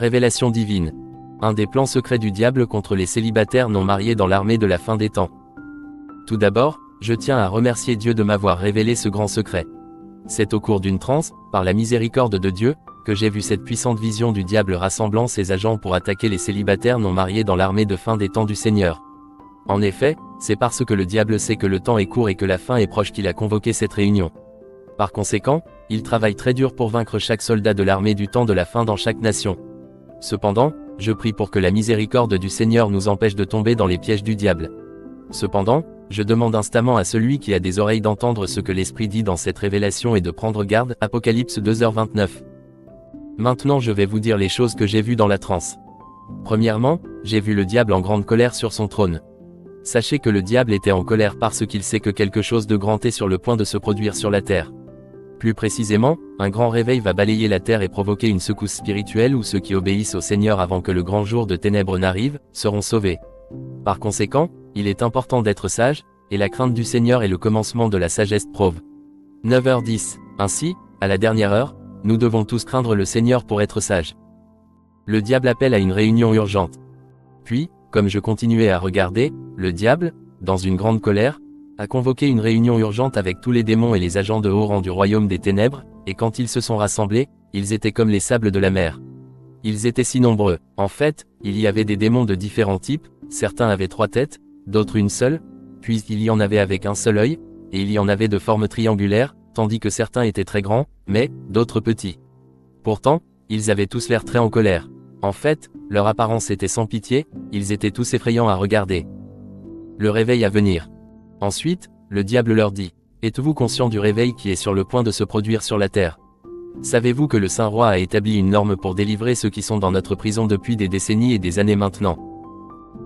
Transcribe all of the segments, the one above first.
Révélation divine. Un des plans secrets du diable contre les célibataires non mariés dans l'armée de la fin des temps. Tout d'abord, je tiens à remercier Dieu de m'avoir révélé ce grand secret. C'est au cours d'une transe, par la miséricorde de Dieu, que j'ai vu cette puissante vision du diable rassemblant ses agents pour attaquer les célibataires non mariés dans l'armée de fin des temps du Seigneur. En effet, c'est parce que le diable sait que le temps est court et que la fin est proche qu'il a convoqué cette réunion. Par conséquent, il travaille très dur pour vaincre chaque soldat de l'armée du temps de la fin dans chaque nation. Cependant, je prie pour que la miséricorde du Seigneur nous empêche de tomber dans les pièges du diable. Cependant, je demande instamment à celui qui a des oreilles d'entendre ce que l'Esprit dit dans cette révélation et de prendre garde. Apocalypse 2h29. Maintenant je vais vous dire les choses que j'ai vues dans la transe. Premièrement, j'ai vu le diable en grande colère sur son trône. Sachez que le diable était en colère parce qu'il sait que quelque chose de grand est sur le point de se produire sur la terre. Plus précisément, un grand réveil va balayer la terre et provoquer une secousse spirituelle où ceux qui obéissent au Seigneur avant que le grand jour de ténèbres n'arrive, seront sauvés. Par conséquent, il est important d'être sage, et la crainte du Seigneur est le commencement de la sagesse prouve. 9h10. Ainsi, à la dernière heure, nous devons tous craindre le Seigneur pour être sages. Le diable appelle à une réunion urgente. Puis, comme je continuais à regarder, le diable, dans une grande colère, a convoqué une réunion urgente avec tous les démons et les agents de haut rang du royaume des ténèbres, et quand ils se sont rassemblés, ils étaient comme les sables de la mer. Ils étaient si nombreux. En fait, il y avait des démons de différents types, certains avaient 3 têtes, d'autres une seule, puis il y en avait avec un seul œil, et il y en avait de forme triangulaire, tandis que certains étaient très grands, mais d'autres petits. Pourtant, ils avaient tous l'air très en colère. En fait, leur apparence était sans pitié, ils étaient tous effrayants à regarder. Le réveil à venir. Ensuite, le diable leur dit, « Êtes-vous conscient du réveil qui est sur le point de se produire sur la terre? Savez-vous que le Saint Roi a établi une norme pour délivrer ceux qui sont dans notre prison depuis des décennies et des années maintenant ?»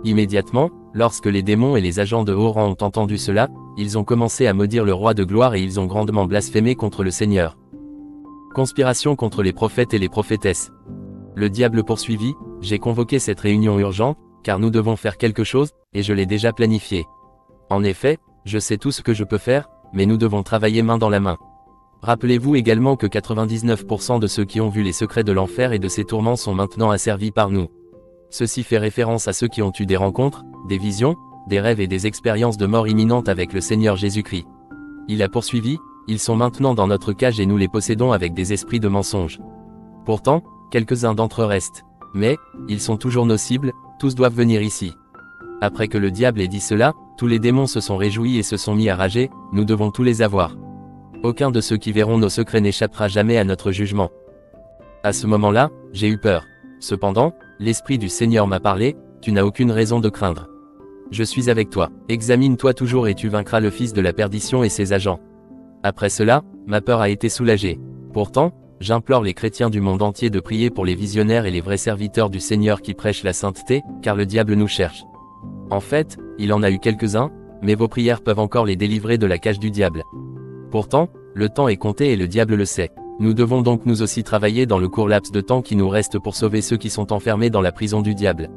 Immédiatement, lorsque les démons et les agents de haut rang ont entendu cela, ils ont commencé à maudire le roi de gloire et ils ont grandement blasphémé contre le Seigneur. Conspiration contre les prophètes et les prophétesses. Le diable poursuivit, « J'ai convoqué cette réunion urgente, car nous devons faire quelque chose, et je l'ai déjà planifié. En effet, je sais tout ce que je peux faire, mais nous devons travailler main dans la main. Rappelez-vous également que 99% de ceux qui ont vu les secrets de l'enfer et de ses tourments sont maintenant asservis par nous. Ceci fait référence à ceux qui ont eu des rencontres, des visions, des rêves et des expériences de mort imminente avec le Seigneur Jésus-Christ. Il a poursuivi, ils sont maintenant dans notre cage et nous les possédons avec des esprits de mensonge. Pourtant, quelques-uns d'entre eux restent. Mais, ils sont toujours nos cibles, tous doivent venir ici. Après que le diable ait dit cela, tous les démons se sont réjouis et se sont mis à rager, nous devons tous les avoir. Aucun de ceux qui verront nos secrets n'échappera jamais à notre jugement. À ce moment-là, j'ai eu peur. Cependant, l'Esprit du Seigneur m'a parlé, tu n'as aucune raison de craindre. Je suis avec toi, examine-toi toujours et tu vaincras le fils de la perdition et ses agents. Après cela, ma peur a été soulagée. Pourtant, j'implore les chrétiens du monde entier de prier pour les visionnaires et les vrais serviteurs du Seigneur qui prêchent la sainteté, car le diable nous cherche. En fait, il en a eu quelques-uns, mais vos prières peuvent encore les délivrer de la cage du diable. Pourtant, le temps est compté et le diable le sait. Nous devons donc nous aussi travailler dans le court laps de temps qui nous reste pour sauver ceux qui sont enfermés dans la prison du diable.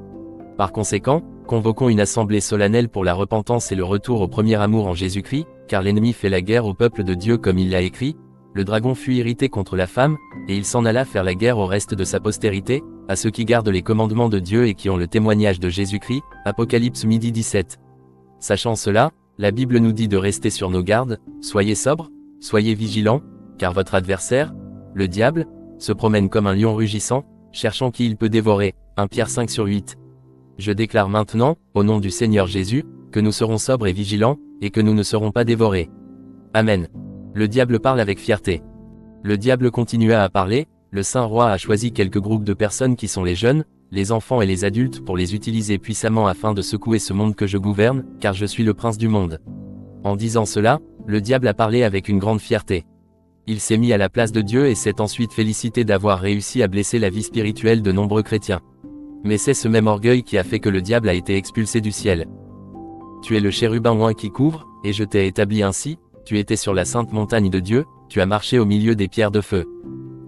Par conséquent, convoquons une assemblée solennelle pour la repentance et le retour au premier amour en Jésus-Christ, car l'ennemi fait la guerre au peuple de Dieu comme il l'a écrit. Le dragon fut irrité contre la femme, et il s'en alla faire la guerre au reste de sa postérité, à ceux qui gardent les commandements de Dieu et qui ont le témoignage de Jésus-Christ. Apocalypse 12h17. Sachant cela, la Bible nous dit de rester sur nos gardes, soyez sobres, soyez vigilants, car votre adversaire, le diable, se promène comme un lion rugissant, cherchant qui il peut dévorer. 1 Pierre 5/8. Je déclare maintenant, au nom du Seigneur Jésus, que nous serons sobres et vigilants, et que nous ne serons pas dévorés. Amen. Le diable parle avec fierté. Le diable continua à parler, le Saint Roi a choisi quelques groupes de personnes qui sont les jeunes, les enfants et les adultes pour les utiliser puissamment afin de secouer ce monde que je gouverne, car je suis le prince du monde. En disant cela, le diable a parlé avec une grande fierté. Il s'est mis à la place de Dieu et s'est ensuite félicité d'avoir réussi à blesser la vie spirituelle de nombreux chrétiens. Mais c'est ce même orgueil qui a fait que le diable a été expulsé du ciel. Tu es le chérubin oint qui couvre, et je t'ai établi ainsi, tu étais sur la sainte montagne de Dieu, tu as marché au milieu des pierres de feu.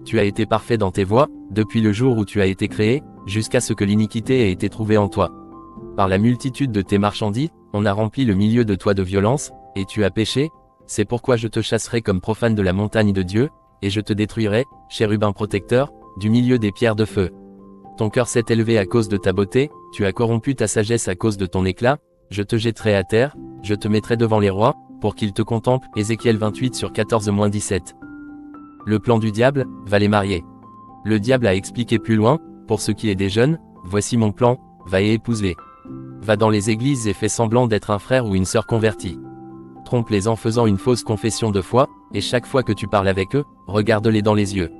Tu as été parfait dans tes voies, depuis le jour où tu as été créé, jusqu'à ce que l'iniquité ait été trouvée en toi. Par la multitude de tes marchandises, on a rempli le milieu de toi de violence, et tu as péché, c'est pourquoi je te chasserai comme profane de la montagne de Dieu, et je te détruirai, chérubin protecteur, du milieu des pierres de feu. Ton cœur s'est élevé à cause de ta beauté, tu as corrompu ta sagesse à cause de ton éclat, je te jetterai à terre, je te mettrai devant les rois, pour qu'ils te contemplent. Ézéchiel 28/14-17. Le plan du diable, va les marier. Le diable a expliqué plus loin, pour ce qui est des jeunes, voici mon plan, va et épouse-les. Va dans les églises et fais semblant d'être un frère ou une sœur convertie. Trompe-les en faisant une fausse confession de foi, et chaque fois que tu parles avec eux, regarde-les dans les yeux.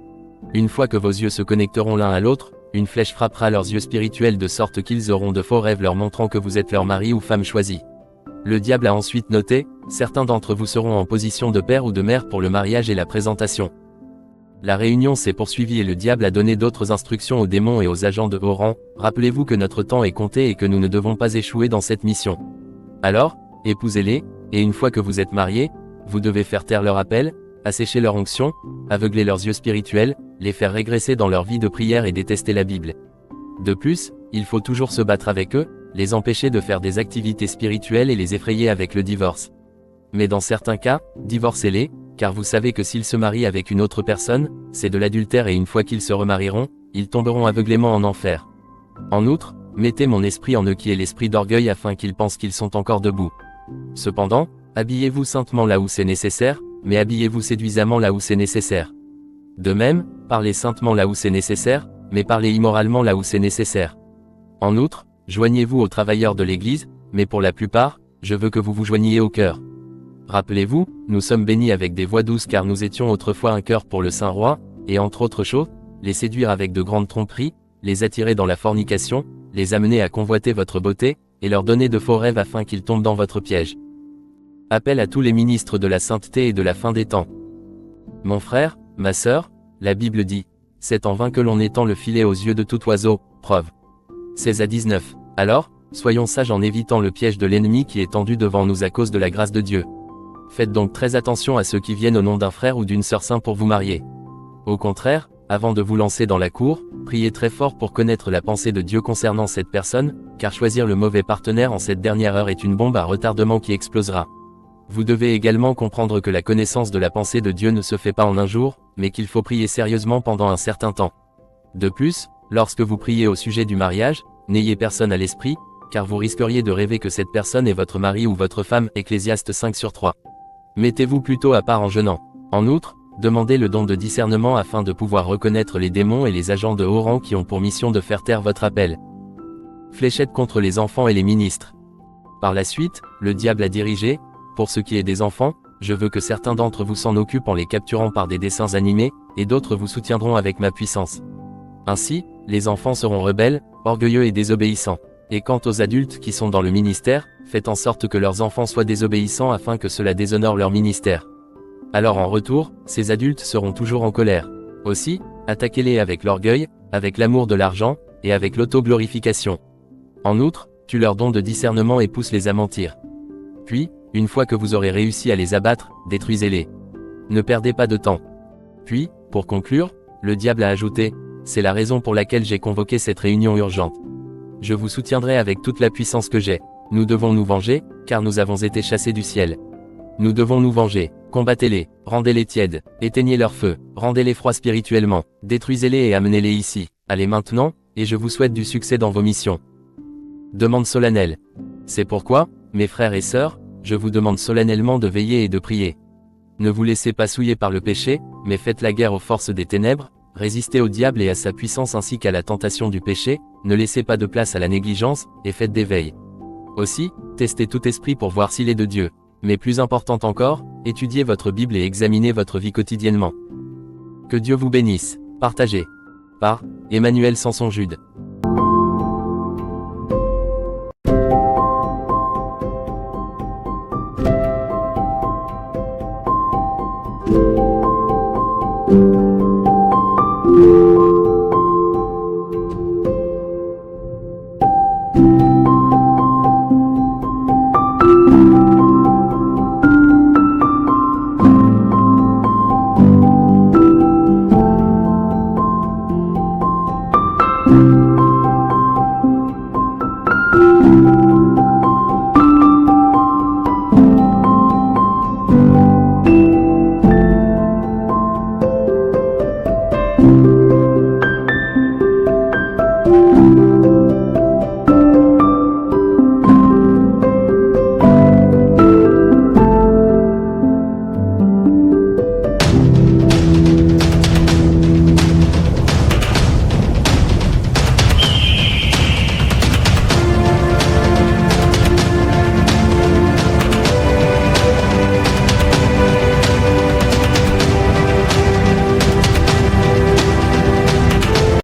Une fois que vos yeux se connecteront l'un à l'autre, une flèche frappera leurs yeux spirituels de sorte qu'ils auront de faux rêves leur montrant que vous êtes leur mari ou femme choisie. Le diable a ensuite noté, certains d'entre vous seront en position de père ou de mère pour le mariage et la présentation. La réunion s'est poursuivie et le diable a donné d'autres instructions aux démons et aux agents de haut rang. Rappelez-vous que notre temps est compté et que nous ne devons pas échouer dans cette mission. Alors, épousez-les, et une fois que vous êtes mariés, vous devez faire taire leur appel, assécher leur onction, aveugler leurs yeux spirituels, les faire régresser dans leur vie de prière et détester la Bible. De plus, il faut toujours se battre avec eux, les empêcher de faire des activités spirituelles et les effrayer avec le divorce. Mais dans certains cas, divorcez-les, car vous savez que s'ils se marient avec une autre personne, c'est de l'adultère et une fois qu'ils se remarieront, ils tomberont aveuglément en enfer. En outre, mettez mon esprit en eux qui est l'esprit d'orgueil afin qu'ils pensent qu'ils sont encore debout. Cependant, habillez-vous saintement là où c'est nécessaire, mais habillez-vous séduisamment là où c'est nécessaire. De même, parlez saintement là où c'est nécessaire, mais parlez immoralement là où c'est nécessaire. En outre, joignez-vous aux travailleurs de l'Église, mais pour la plupart, je veux que vous vous joigniez au cœur. Rappelez-vous, nous sommes bénis avec des voix douces car nous étions autrefois un cœur pour le Saint-Roi, et entre autres choses, les séduire avec de grandes tromperies, les attirer dans la fornication, les amener à convoiter votre beauté, et leur donner de faux rêves afin qu'ils tombent dans votre piège. Appel à tous les ministres de la sainteté et de la fin des temps. Mon frère, ma sœur, la Bible dit, c'est en vain que l'on étend le filet aux yeux de tout oiseau, Preuve 16-19. Alors, soyons sages en évitant le piège de l'ennemi qui est tendu devant nous à cause de la grâce de Dieu. Faites donc très attention à ceux qui viennent au nom d'un frère ou d'une sœur saint pour vous marier. Au contraire, avant de vous lancer dans la cour, priez très fort pour connaître la pensée de Dieu concernant cette personne, car choisir le mauvais partenaire en cette dernière heure est une bombe à retardement qui explosera. Vous devez également comprendre que la connaissance de la pensée de Dieu ne se fait pas en un jour, mais qu'il faut prier sérieusement pendant un certain temps. De plus, lorsque vous priez au sujet du mariage, n'ayez personne à l'esprit, car vous risqueriez de rêver que cette personne est votre mari ou votre femme. Ecclésiaste 5/3. Mettez-vous plutôt à part en jeûnant. En outre, demandez le don de discernement afin de pouvoir reconnaître les démons et les agents de haut rang qui ont pour mission de faire taire votre appel. Fléchette contre les enfants et les ministres. Par la suite, le diable a dirigé, pour ce qui est des enfants, je veux que certains d'entre vous s'en occupent en les capturant par des dessins animés, et d'autres vous soutiendront avec ma puissance. Ainsi, les enfants seront rebelles, orgueilleux et désobéissants. Et quant aux adultes qui sont dans le ministère, faites en sorte que leurs enfants soient désobéissants afin que cela déshonore leur ministère. Alors en retour, ces adultes seront toujours en colère. Aussi, attaquez-les avec l'orgueil, avec l'amour de l'argent, et avec l'auto-glorification. En outre, tue leur don de discernement et pousse-les à mentir. Puis, une fois que vous aurez réussi à les abattre, détruisez-les. Ne perdez pas de temps. Puis, pour conclure, le diable a ajouté, c'est la raison pour laquelle j'ai convoqué cette réunion urgente. Je vous soutiendrai avec toute la puissance que j'ai. Nous devons nous venger, car nous avons été chassés du ciel. Nous devons nous venger, combattez-les, rendez-les tièdes, éteignez leur feu, rendez-les froids spirituellement, détruisez-les et amenez-les ici. Allez maintenant, et je vous souhaite du succès dans vos missions. Demande solennelle. C'est pourquoi, mes frères et sœurs, je vous demande solennellement de veiller et de prier. Ne vous laissez pas souiller par le péché, mais faites la guerre aux forces des ténèbres, résistez au diable et à sa puissance ainsi qu'à la tentation du péché, ne laissez pas de place à la négligence, et faites des veilles. Aussi, testez tout esprit pour voir s'il est de Dieu. Mais plus important encore, étudiez votre Bible et examinez votre vie quotidiennement. Que Dieu vous bénisse. Partagez. Par Emmanuel Sanson-Jude. Thank you.